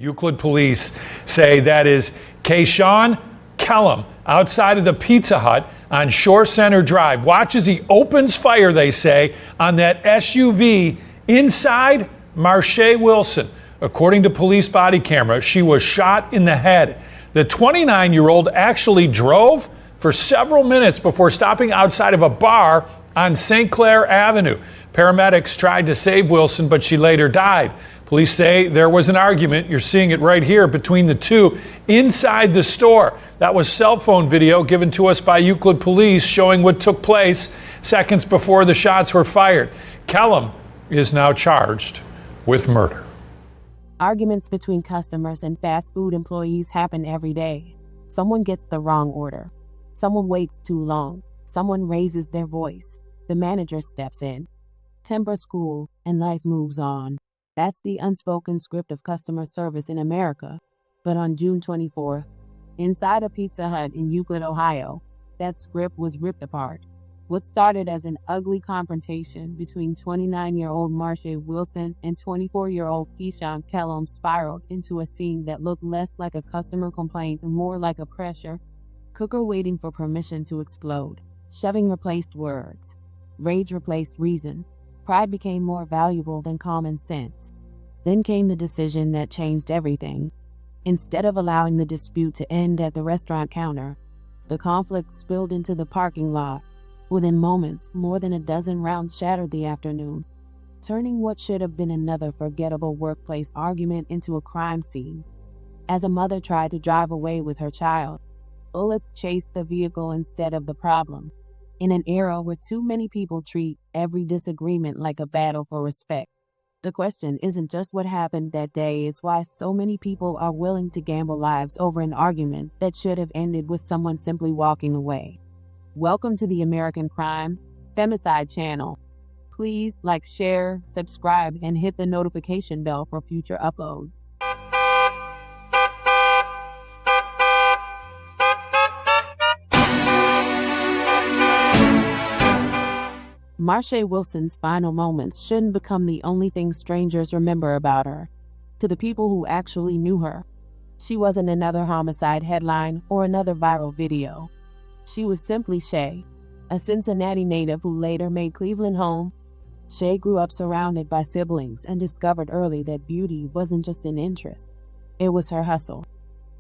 Euclid police say that is Keishaun Kellom outside of the Pizza Hut on Shore Center Drive. Watch as he opens fire, they say, on that SUV inside Marshay Wilson. According to police body camera, she was shot in the head. The 29-year-old actually drove for several minutes before stopping outside of a bar on St. Clair Avenue. Paramedics tried to save Wilson, but she later died. Police say there was an argument, you're seeing it right here, between the two inside the store. That was cell phone video given to us by Euclid police showing what took place seconds before the shots were fired. Kellom is now charged with murder. Arguments between customers and fast food employees happen every day. Someone gets the wrong order. Someone waits too long. Someone raises their voice. The manager steps in. Tempers cool, and life moves on. That's the unspoken script of customer service in America. But on June 24th, inside a Pizza Hut in Euclid, Ohio, that script was ripped apart. What started as an ugly confrontation between 29-year-old Marshay Wilson and 24-year-old Keishaun Kellom spiraled into a scene that looked less like a customer complaint and more like a pressure cooker waiting for permission to explode. Shoving replaced words. Rage replaced reason. Pride became more valuable than common sense. Then came the decision that changed everything. Instead of allowing the dispute to end at the restaurant counter, the conflict spilled into the parking lot. Within moments, more than a dozen rounds shattered the afternoon, turning what should have been another forgettable workplace argument into a crime scene. As a mother tried to drive away with her child, bullets chased the vehicle instead of the problem. In an era where too many people treat every disagreement like a battle for respect, the question isn't just what happened that day, it's why so many people are willing to gamble lives over an argument that should have ended with someone simply walking away. Welcome to the American Crime Femicide channel. Please like, share, subscribe, and hit the notification bell for future uploads. Marshay Wilson's final moments shouldn't become the only thing strangers remember about her. To the people who actually knew her, she wasn't another homicide headline or another viral video. She was simply Sheay, a Cincinnati native who later made Cleveland home. Sheay grew up surrounded by siblings and discovered early that beauty wasn't just an interest. It was her hustle.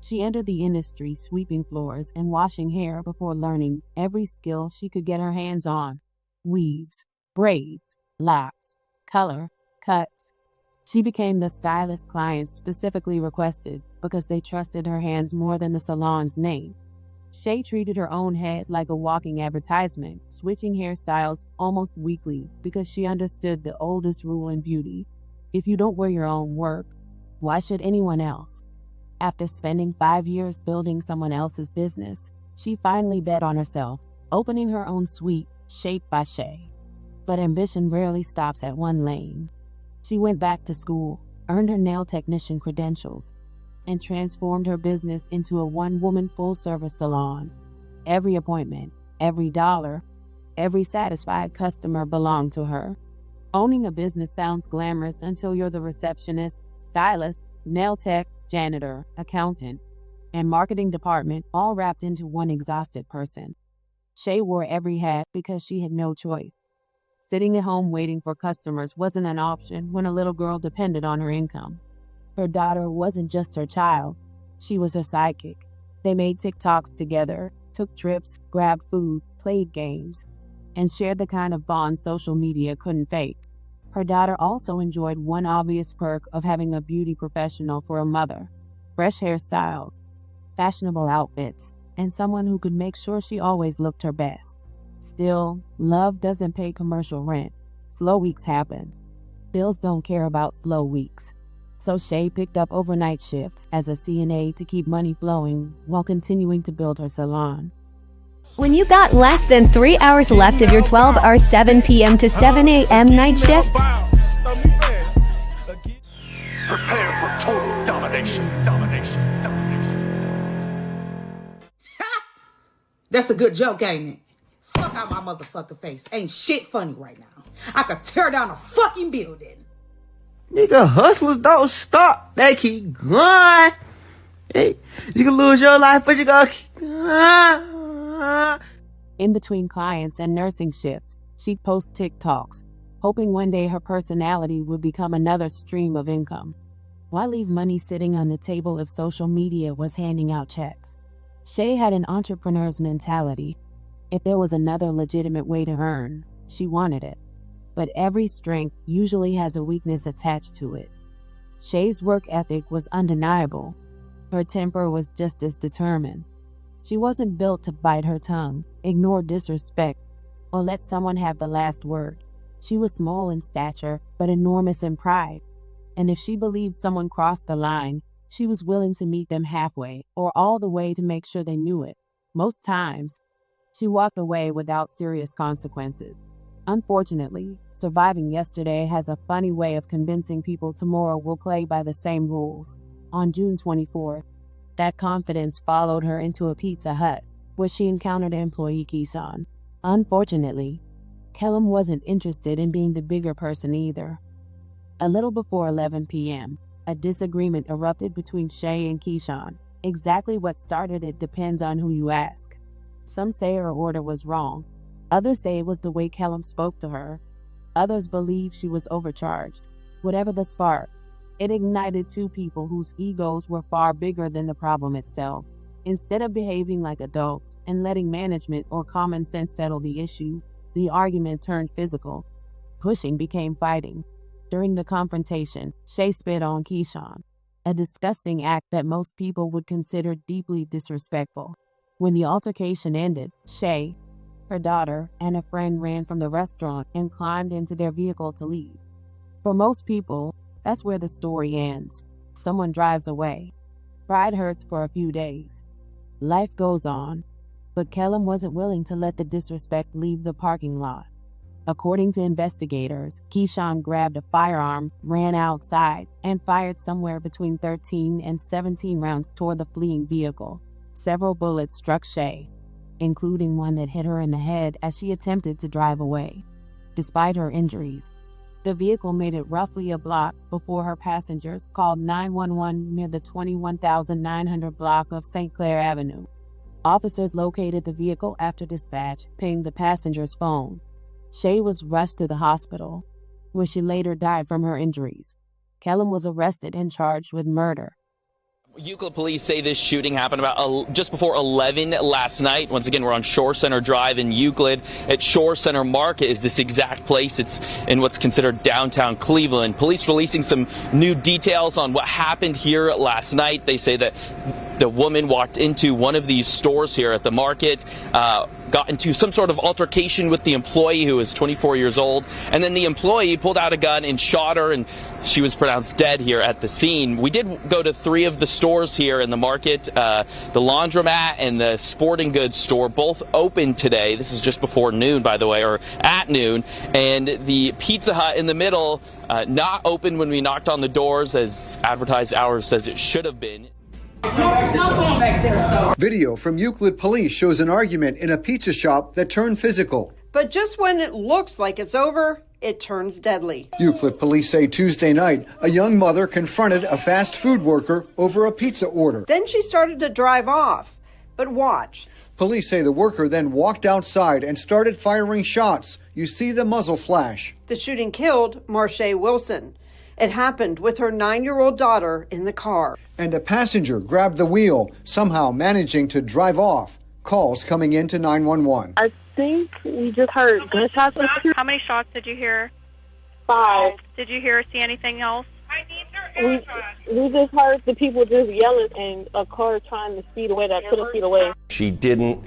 She entered the industry sweeping floors and washing hair before learning every skill she could get her hands on. Weaves, braids, locks, color, cuts. She became the stylist clients specifically requested because they trusted her hands more than the salon's name. Sheay treated her own head like a walking advertisement, switching hairstyles almost weekly because she understood the oldest rule in beauty. If you don't wear your own work, why should anyone else? After spending 5 years building someone else's business, she finally bet on herself, opening her own suite, shaped by Sheay. But ambition rarely stops at one lane. She went back to school, earned her nail technician credentials, and transformed her business into a one-woman full-service salon. Every appointment, every dollar, every satisfied customer belonged to her. Owning a business sounds glamorous until you're the receptionist, stylist, nail tech, janitor, accountant, and marketing department all wrapped into one exhausted person. Sheay wore every hat because she had no choice. Sitting at home waiting for customers wasn't an option when a little girl depended on her income. Her daughter wasn't just her child, she was her sidekick. They made TikToks together, took trips, grabbed food, played games, and shared the kind of bond social media couldn't fake. Her daughter also enjoyed one obvious perk of having a beauty professional for a mother: fresh hairstyles, fashionable outfits, and someone who could make sure she always looked her best. Still, love doesn't pay commercial rent. Slow weeks happen. Bills don't care about slow weeks. So Sheay picked up overnight shifts as a CNA to keep money flowing while continuing to build her salon. When you got less than 3 hours left of your 12-hour 7 p.m. to 7 a.m. night shift, prepare for total domination. That's a good joke, ain't it? Fuck out my motherfucking face. Ain't shit funny right now. I could tear down a fucking building. Nigga, hustlers don't stop. They keep going. Hey, you can lose your life, but you gotta keep going. In between clients and nursing shifts, she'd post TikToks, hoping one day her personality would become another stream of income. Why leave money sitting on the table if social media was handing out checks? Sheay had an entrepreneur's mentality. If there was another legitimate way to earn, she wanted it. But every strength usually has a weakness attached to it. Shay's work ethic was undeniable. Her temper was just as determined. She wasn't built to bite her tongue, ignore disrespect, or let someone have the last word. She was small in stature, but enormous in pride. And if she believed someone crossed the line, she was willing to meet them halfway or all the way to make sure they knew it. Most times, she walked away without serious consequences. Unfortunately, surviving yesterday has a funny way of convincing people tomorrow will play by the same rules. On June 24th, that confidence followed her into a Pizza Hut, where she encountered employee Keishaun. Unfortunately, Kellom wasn't interested in being the bigger person either. A little before 11 p.m., a disagreement erupted between Sheay and Keishaun. Exactly what started it depends on who you ask. Some say her order was wrong. Others say it was the way Kellom spoke to her. Others believe she was overcharged. Whatever the spark, it ignited two people whose egos were far bigger than the problem itself. Instead of behaving like adults and letting management or common sense settle the issue, the argument turned physical. Pushing became fighting. During the confrontation, Sheay spit on Keishaun, a disgusting act that most people would consider deeply disrespectful. When the altercation ended, Sheay, her daughter, and a friend ran from the restaurant and climbed into their vehicle to leave. For most people, that's where the story ends. Someone drives away. Pride hurts for a few days. Life goes on, but Kellom wasn't willing to let the disrespect leave the parking lot. According to investigators, Keishaun grabbed a firearm, ran outside, and fired somewhere between 13 and 17 rounds toward the fleeing vehicle. Several bullets struck Sheay, including one that hit her in the head as she attempted to drive away. Despite her injuries, the vehicle made it roughly a block before her passengers called 911 near the 21,900 block of St. Clair Avenue. Officers located the vehicle after dispatch pinged the passenger's phone. Sheay was rushed to the hospital, where she later died from her injuries. Kellom was arrested and charged with murder. Euclid police say this shooting happened about just before 11 last night. Once again, we're on Shore Center Drive in Euclid. At Shore Center Market is this exact place. It's in what's considered downtown Cleveland. Police releasing some new details on what happened here last night. They say that the woman walked into one of these stores here at the market, got into some sort of altercation with the employee who was 24 years old, and then the employee pulled out a gun and shot her, and she was pronounced dead here at the scene. We did go to 3 of the stores here in the market, the laundromat and the sporting goods store, both open today. This is just before noon, by the way, or at noon, and the Pizza Hut in the middle, not open when we knocked on the doors as advertised hours says it should have been. Video from Euclid police shows an argument in a pizza shop that turned physical. But just when it looks like it's over, it turns deadly. Euclid police say Tuesday night, a young mother confronted a fast food worker over a pizza order. Then she started to drive off. But watch. Police say the worker then walked outside and started firing shots. You see the muzzle flash. The shooting killed Marshay Wilson. It happened with her 9-year-old daughter in the car. And a passenger grabbed the wheel, somehow managing to drive off. Calls coming into 911. I think we just heard gunshots. How many shots did you hear? 5. Did you hear or see anything else? We just heard the people just yelling and a car trying to speed away that couldn't speed away. She didn't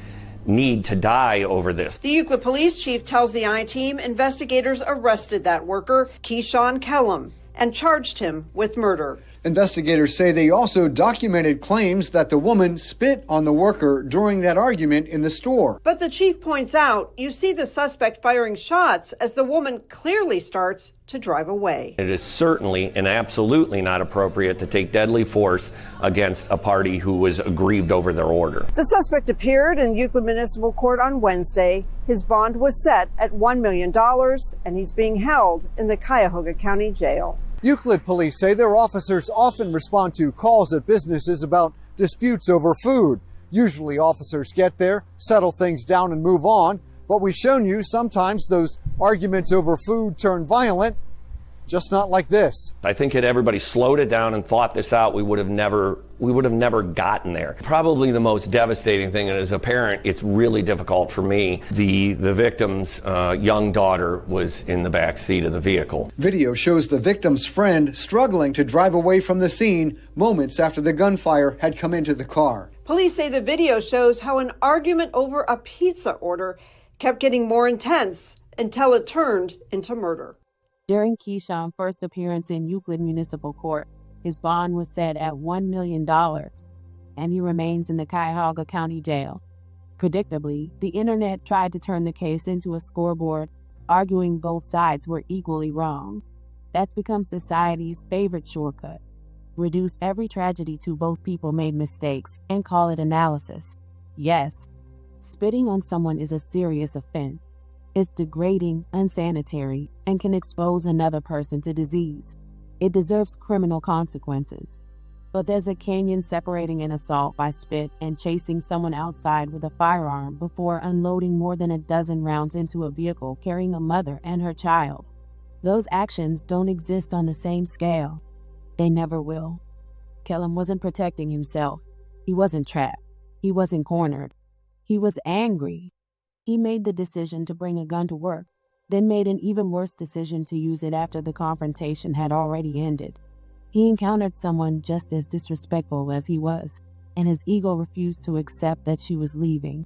need to die over this. The Euclid police chief tells the I-Team investigators arrested that worker, Keishaun Kellom, and charged him with murder. Investigators say they also documented claims that the woman spit on the worker during that argument in the store. But the chief points out, you see the suspect firing shots as the woman clearly starts to drive away. It is certainly and absolutely not appropriate to take deadly force against a party who was aggrieved over their order. The suspect appeared in Euclid Municipal Court on Wednesday. His bond was set at $1 million, and he's being held in the Cuyahoga County Jail. Euclid police say their officers often respond to calls at businesses about disputes over food. Usually officers get there, settle things down and move on, but we've shown you sometimes those arguments over food turn violent, just not like this. I think had everybody slowed it down and thought this out, we would have never gotten there. Probably the most devastating thing, and as a parent, it's really difficult for me. The victim's young daughter was in the back seat of the vehicle. Video shows the victim's friend struggling to drive away from the scene moments after the gunfire had come into the car. Police say the video shows how an argument over a pizza order kept getting more intense until it turned into murder. During Keishaun's first appearance in Euclid Municipal Court, his bond was set at $1 million, and he remains in the Cuyahoga County Jail. Predictably, the internet tried to turn the case into a scoreboard, arguing both sides were equally wrong. That's become society's favorite shortcut. Reduce every tragedy to both people made mistakes and call it analysis. Yes, spitting on someone is a serious offense. It's degrading, unsanitary, and can expose another person to disease. It deserves criminal consequences. But there's a canyon separating an assault by spit and chasing someone outside with a firearm before unloading more than a dozen rounds into a vehicle carrying a mother and her child. Those actions don't exist on the same scale. They never will. Kellom wasn't protecting himself. He wasn't trapped. He wasn't cornered. He was angry. He made the decision to bring a gun to work, then made an even worse decision to use it after the confrontation had already ended. He encountered someone just as disrespectful as he was, and his ego refused to accept that she was leaving.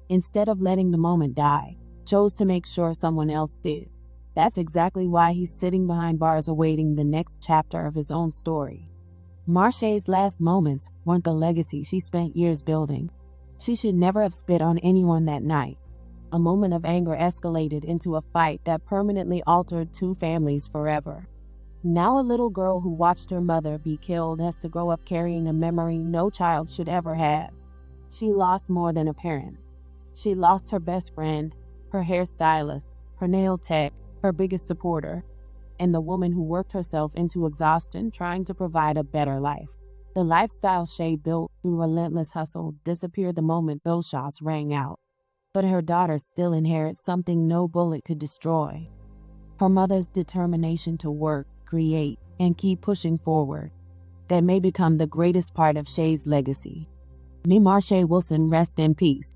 Instead of letting the moment die, chose to make sure someone else did. That's exactly why he's sitting behind bars awaiting the next chapter of his own story. Marshay's last moments weren't the legacy she spent years building. She should never have spit on anyone that night. A moment of anger escalated into a fight that permanently altered two families forever. Now a little girl who watched her mother be killed has to grow up carrying a memory no child should ever have. She lost more than a parent. She lost her best friend, her hairstylist, her nail tech, her biggest supporter, and the woman who worked herself into exhaustion trying to provide a better life. The lifestyle Sheay built through relentless hustle disappeared the moment those shots rang out. But her daughter still inherits something no bullet could destroy. Her mother's determination to work, create, and keep pushing forward. That may become the greatest part of Sheay's legacy. May Marshay Wilson rest in peace.